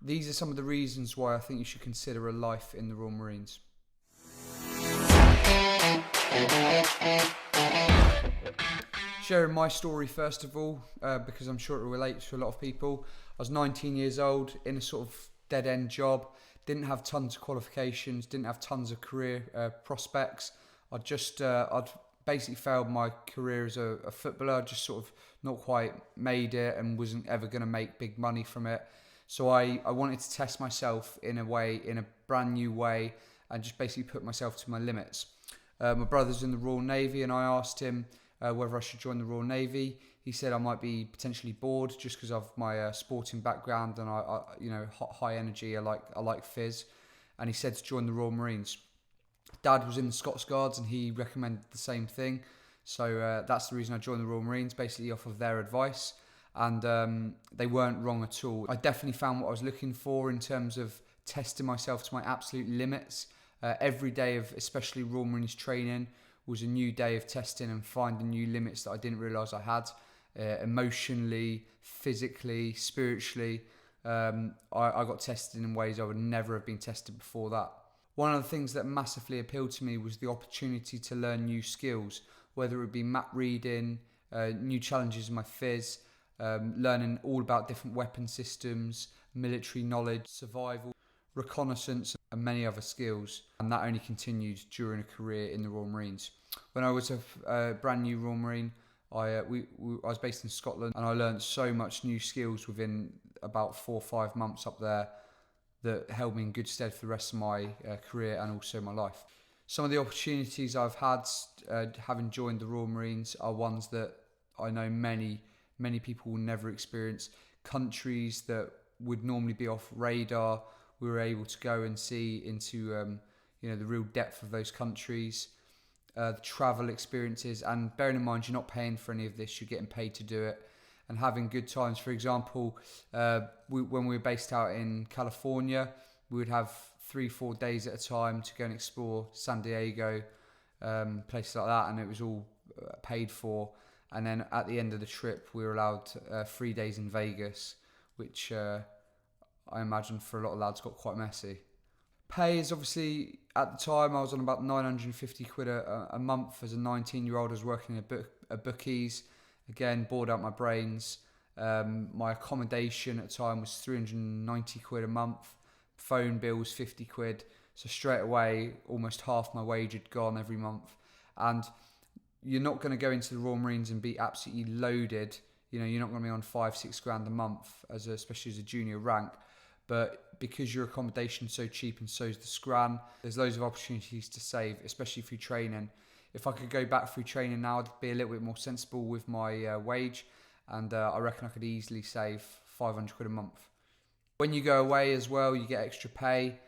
These are some of the reasons why I think you should consider a life in the Royal Marines. Sharing my story first of all, because I'm sure it will relate to a lot of people. I was 19 years old in a sort of dead-end job, didn't have tons of qualifications, didn't have tons of career prospects. I'd basically failed my career as a footballer. I just sort of not quite made it and wasn't ever going to make big money from it. So I wanted to test myself in a brand new way, and just basically put myself to my limits. My brother's in the Royal Navy, and I asked him whether I should join the Royal Navy. He said I might be potentially bored just because of my sporting background, and high energy. I like fizz, and he said to join the Royal Marines. Dad was in the Scots Guards, and he recommended the same thing. So that's the reason I joined the Royal Marines, basically off of their advice. And they weren't wrong at all. I definitely found what I was looking for in terms of testing myself to my absolute limits. Every day of especially Royal Marines training was a new day of testing and finding new limits that I didn't realise I had. Emotionally, physically, spiritually. I got tested in ways I would never have been tested before that. One of the things that massively appealed to me was the opportunity to learn new skills, whether it be map reading, new challenges in my fizz, learning all about different weapon systems, military knowledge, survival, reconnaissance, and many other skills. And that only continued during a career in the Royal Marines. When I was a brand new Royal Marine, I was based in Scotland, and I learned so much new skills within about 4 or 5 months up there that held me in good stead for the rest of my career and also my life. Some of the opportunities I've had having joined the Royal Marines are ones that I know many people will never experience. Countries that would normally be off radar, we were able to go and see into the real depth of those countries. The travel experiences, and bearing in mind you're not paying for any of this, you're getting paid to do it, and having good times. For example, when we were based out in California, we would have 3-4 days at a time to go and explore San Diego, places like that, and it was all paid for. And then at the end of the trip, we were allowed 3 days in Vegas, which I imagine for a lot of lads got quite messy. Pay is obviously, at the time, I was on about 950 quid a month as a 19-year-old. I was working at bookies, again, bored out my brains. My accommodation at the time was 390 quid a month. Phone bills, 50 quid. So straight away, almost half my wage had gone every month. And you're not going to go into the Royal Marines and be absolutely loaded. You're not going to be on 5-6 grand a month, especially as a junior rank. But because your accommodation's so cheap and so's the scran, there's loads of opportunities to save, especially through training. If I could go back through training now, I'd be a little bit more sensible with my wage, and I reckon I could easily save 500 quid a month. When you go away as well, you get extra pay.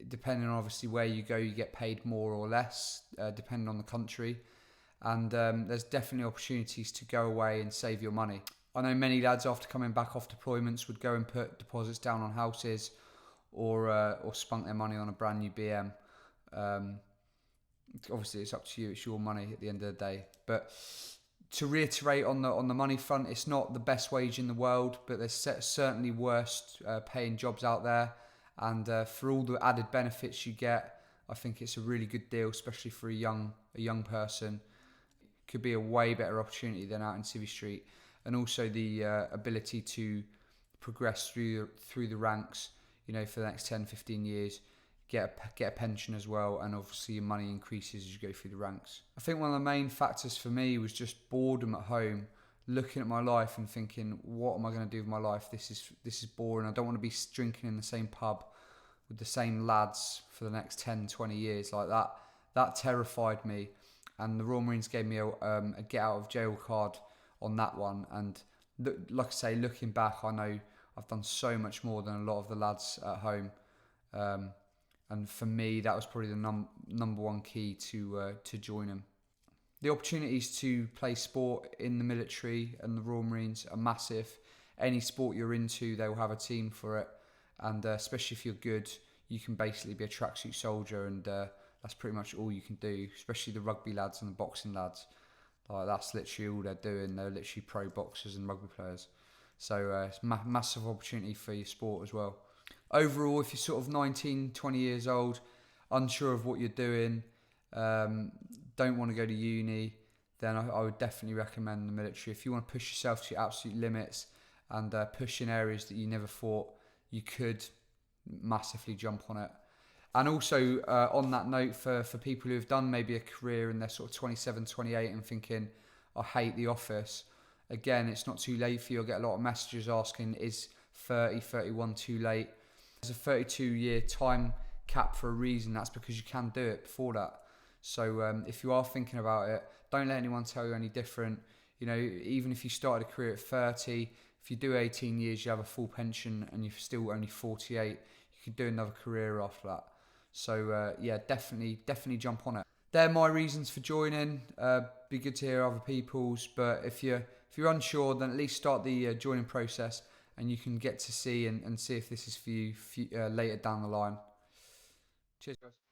Depending on obviously where you go, you get paid more or less, depending on the country. And there's definitely opportunities to go away and save your money. I know many lads after coming back off deployments would go and put deposits down on houses, or spunk their money on a brand new BM. Obviously, it's up to you. It's your money at the end of the day. But to reiterate on the money front, it's not the best wage in the world, but there's certainly worse paying jobs out there. And for all the added benefits you get, I think it's a really good deal, especially for a young person. Could be a way better opportunity than out in Civvy Street. And also the ability to progress through the ranks, for the next 10-15 years, get a pension as well, and obviously your money increases as you go through the ranks. I think one of the main factors for me was just boredom at home, looking at my life and thinking, what am I going to do with my life? This is boring. I don't want to be drinking in the same pub with the same lads for the next 10-20 years like that. That terrified me, and the Royal Marines gave me a get out of jail card on that one. And like I say, looking back, I know I've done so much more than a lot of the lads at home, and for me that was probably the number one key to join them. The opportunities to play sport in the military and the Royal Marines are massive. Any sport you're into, they will have a team for it, and especially if you're good, you can basically be a tracksuit soldier, and that's pretty much all you can do, especially the rugby lads and the boxing lads. Like, that's literally all they're doing. They're literally pro boxers and rugby players. So it's massive opportunity for your sport as well. Overall, if you're sort of 19, 20 years old, unsure of what you're doing, don't want to go to uni, then I would definitely recommend the military. If you want to push yourself to your absolute limits and push in areas that you never thought you could, massively jump on it. And also on that note, for people who have done maybe a career and they're sort of 27, 28 and thinking, I hate the office, again, it's not too late for you. I'll get a lot of messages asking, is 30, 31 too late? There's a 32-year time cap for a reason. That's because you can do it before that. So if you are thinking about it, don't let anyone tell you any different. You know, even if you started a career at 30, if you do 18 years, you have a full pension, and you're still only 48, you could do another career after that. So yeah, definitely jump on it. They're my reasons for joining. Be good to hear other people's, but if you're unsure, then at least start the joining process, and you can get to see and see if this is for you later down the line. Cheers, guys.